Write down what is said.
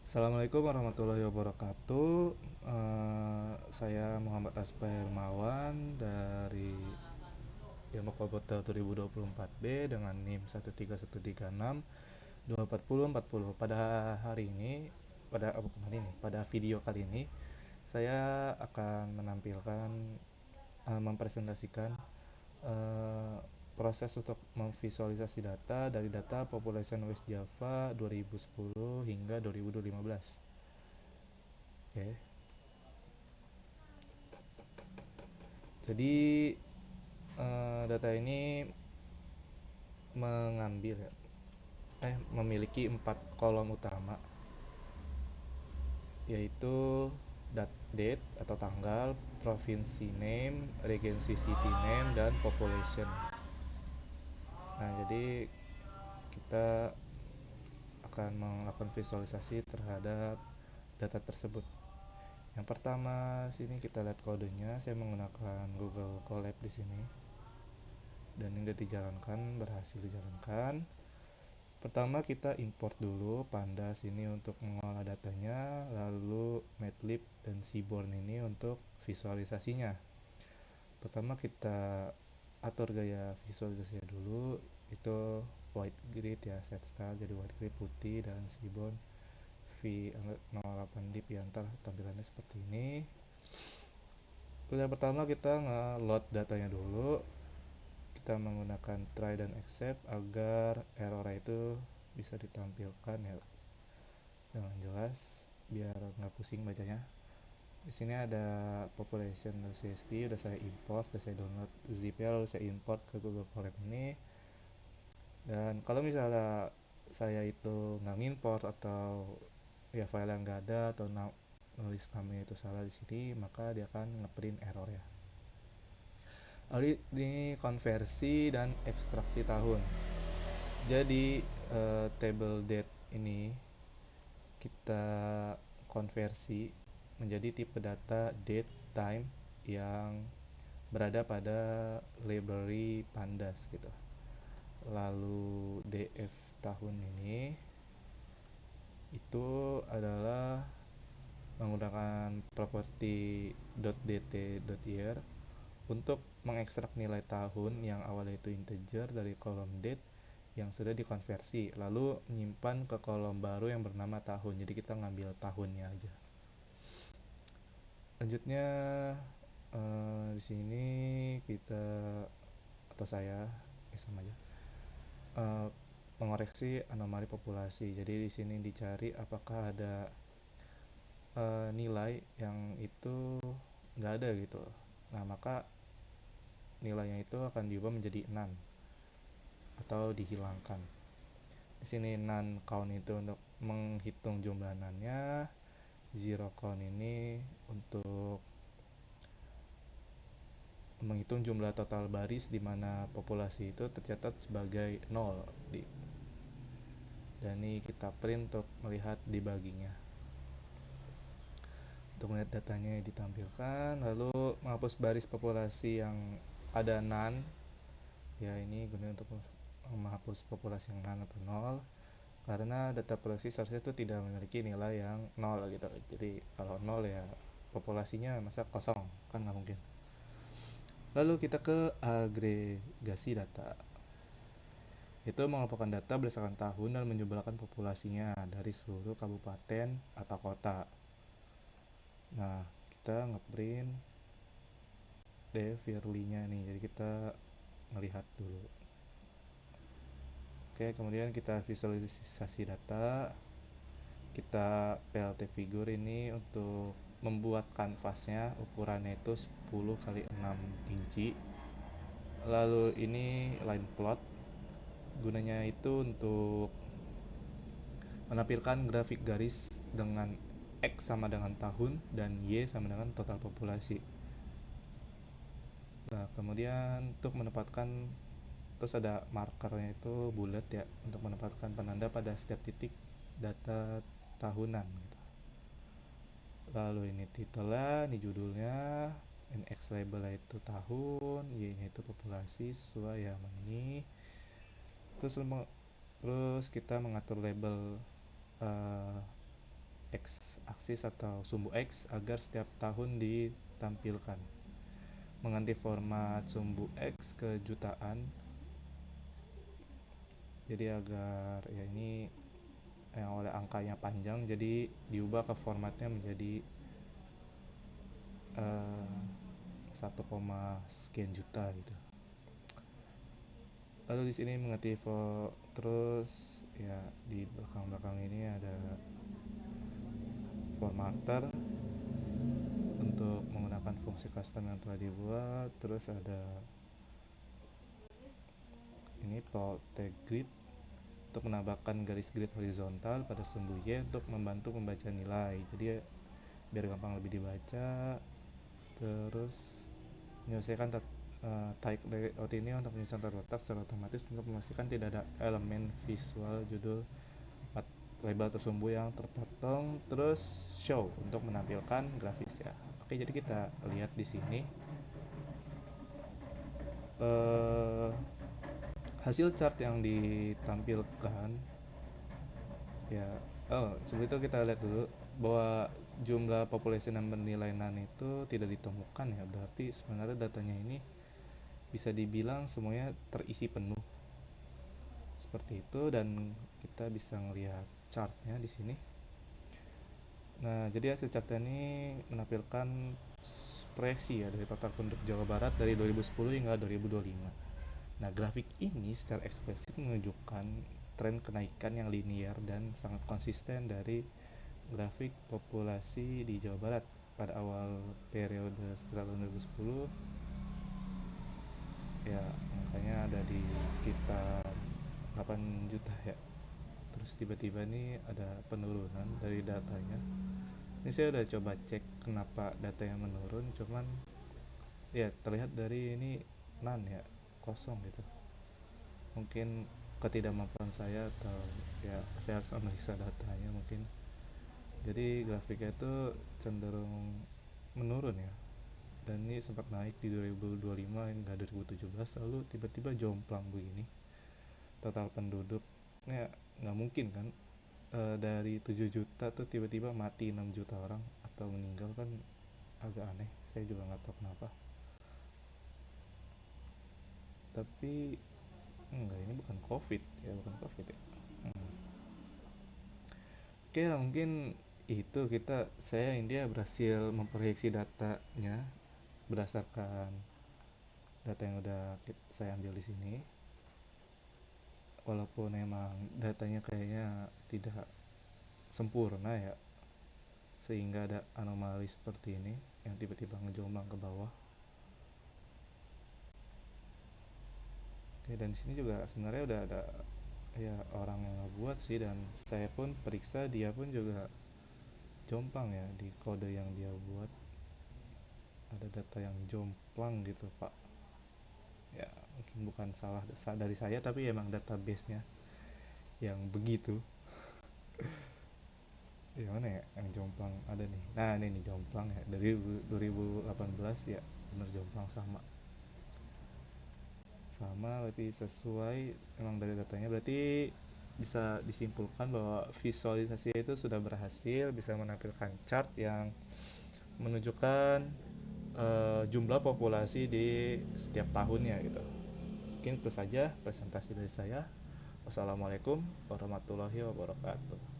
Assalamualaikum warahmatullahi wabarakatuh. Saya Muhammad Asper Hermawan dari Ilmu Komputer 2024B dengan NIM 13136 24040. Pada hari ini, bukan hari ini, pada video kali ini saya akan menampilkan, mempresentasikan eh, proses untuk memvisualisasi data dari data population West Java 2010 hingga 2015. Oke. Jadi data ini memiliki 4 kolom utama, yaitu date atau tanggal, provinsi name, regency city name, dan population. Nah, jadi kita akan melakukan visualisasi terhadap data tersebut. Yang pertama, sini kita lihat kodenya. Saya menggunakan Google Colab di sini dan ini sudah dijalankan, berhasil dijalankan. Pertama kita import dulu pandas ini untuk mengolah datanya, lalu Matplotlib dan Seaborn ini untuk visualisasinya. Pertama kita atur gaya visualisasinya dulu, itu white grid ya, set style jadi white grid putih, dan Seaborn V08 dip ya, ntar tampilannya seperti ini. Yang pertama kita nge-load datanya dulu. Kita menggunakan try dan accept agar error itu bisa ditampilkan ya dengan jelas biar nggak pusing bacanya. Di sini ada population.csv, udah saya import, udah saya download zipnya, lalu saya import ke Google Colab ini. Dan kalau misalnya saya itu nggak import atau ya file yang nggak ada atau nulis namanya itu salah di sini, maka dia akan ngeprint error ya. Lalu ini konversi dan ekstraksi tahun. Jadi table date ini kita konversi menjadi tipe data date time yang berada pada library pandas gitu. Lalu df tahun ini itu adalah menggunakan properti .dt.year untuk mengekstrak nilai tahun yang awalnya itu integer dari kolom date yang sudah dikonversi, lalu menyimpan ke kolom baru yang bernama tahun. Jadi kita ngambil tahunnya aja. Lanjutnya di sini kita atau saya sama aja mengoreksi anomali populasi. Jadi di sini dicari apakah ada nilai yang itu nggak ada gitu. Nah, maka nilainya itu akan diubah menjadi none atau dihilangkan. Di sini none count itu untuk menghitung jumlah none-nya, zero count ini untuk menghitung jumlah total baris di mana populasi itu tercatat sebagai 0 dan ini kita print untuk melihat debuggingnya. Untuk melihat datanya ditampilkan, lalu menghapus baris populasi yang ada none ya, ini guna untuk menghapus populasi yang none atau 0 karena data proyeksi seharusnya itu tidak memiliki nilai yang 0 gitu. Jadi kalau 0 ya populasinya masa kosong, kan nggak mungkin. Lalu kita ke agregasi data, itu mengelompokkan data berdasarkan tahun dan menjumlahkan populasinya dari seluruh kabupaten atau kota. Nah, kita ngeprint def yearly-nya nih, jadi kita ngelihat dulu. Oke, kemudian kita visualisasi data. Kita PLT figure ini untuk membuat kanvasnya, ukurannya itu 10 kali 6 inci. Lalu ini line plot, gunanya itu untuk menampilkan grafik garis dengan X sama dengan tahun dan Y sama dengan total populasi. Nah, kemudian untuk menempatkan, terus ada markernya itu bulat ya, untuk menempatkan penanda pada setiap titik data tahunan gitu. Lalu ini titelnya, ini judulnya, ini X label itu tahun, Y nya itu populasi sesuai yang ini. Terus kita mengatur label X aksis atau sumbu X agar setiap tahun ditampilkan, mengganti format sumbu X ke jutaan. Jadi agar ya ini yang oleh angkanya panjang, jadi diubah ke formatnya menjadi 1, sekian juta gitu. Lalu di sini mengetik terus ya, di belakang ini ada formatter untuk menggunakan fungsi custom yang telah dibuat. Terus ada ini plot tag grid untuk menambahkan garis grid horizontal pada sumbu Y untuk membantu membaca nilai, jadi biar gampang lebih dibaca. Terus menyelesaikan type layout ini untuk penyusunan terletak secara otomatis untuk memastikan tidak ada elemen visual judul label atau sumbu yang terpotong. Terus show untuk menampilkan grafis ya. Oke, jadi kita lihat di sini hasil chart yang ditampilkan ya. Sebelum itu kita lihat dulu bahwa jumlah populasi number nilai NaN itu tidak ditemukan ya, berarti sebenarnya datanya ini bisa dibilang semuanya terisi penuh seperti itu. Dan kita bisa ngelihat chartnya di sini. Nah, jadi hasil chartnya ini menampilkan proyeksi ya dari total penduduk Jawa Barat dari 2010 hingga 2025. Nah, grafik ini secara eksplisit menunjukkan tren kenaikan yang linear dan sangat konsisten dari grafik populasi di Jawa Barat pada awal periode sekitar tahun 2010 ya, makanya ada di sekitar 8 juta ya. Terus tiba-tiba nih ada penurunan dari datanya. Ini saya udah coba cek kenapa datanya menurun, cuman ya terlihat dari ini NaN ya kosong gitu. Mungkin ketidakmampuan saya atau ya saya harus analisa datanya mungkin. Jadi grafiknya itu cenderung menurun ya. Dan ini sempat naik di 2025 hingga 2017, lalu tiba-tiba jomplang begini. Total penduduknya nggak mungkin kan, dari 7 juta tuh tiba-tiba mati 6 juta orang atau meninggal, kan agak aneh. Saya juga nggak tahu kenapa. Tapi enggak, ini bukan covid ya, bukan covid ya. Oke lah, mungkin itu saya India berhasil memproyeksi datanya berdasarkan data yang udah saya ambil di sini. Walaupun emang datanya kayaknya tidak sempurna ya, sehingga ada anomali seperti ini yang tiba-tiba ngejomblang ke bawah. Oke, dan di sini juga sebenarnya udah ada ya orang yang ngebuat sih, dan saya pun periksa, dia pun juga jomplang ya di kode yang dia buat. Ada data yang jomplang gitu pak ya. Mungkin bukan salah dari saya, tapi emang database-nya yang begitu. Yang mana ya yang jomplang ada nih. Nah, ini nih jomplang ya dari 2018 ya, bener jomplang sama lebih sesuai emang dari datanya. Berarti bisa disimpulkan bahwa visualisasi itu sudah berhasil, bisa menampilkan chart yang menunjukkan jumlah populasi di setiap tahunnya gitu. Mungkin itu saja presentasi dari saya. Wassalamualaikum warahmatullahi wabarakatuh.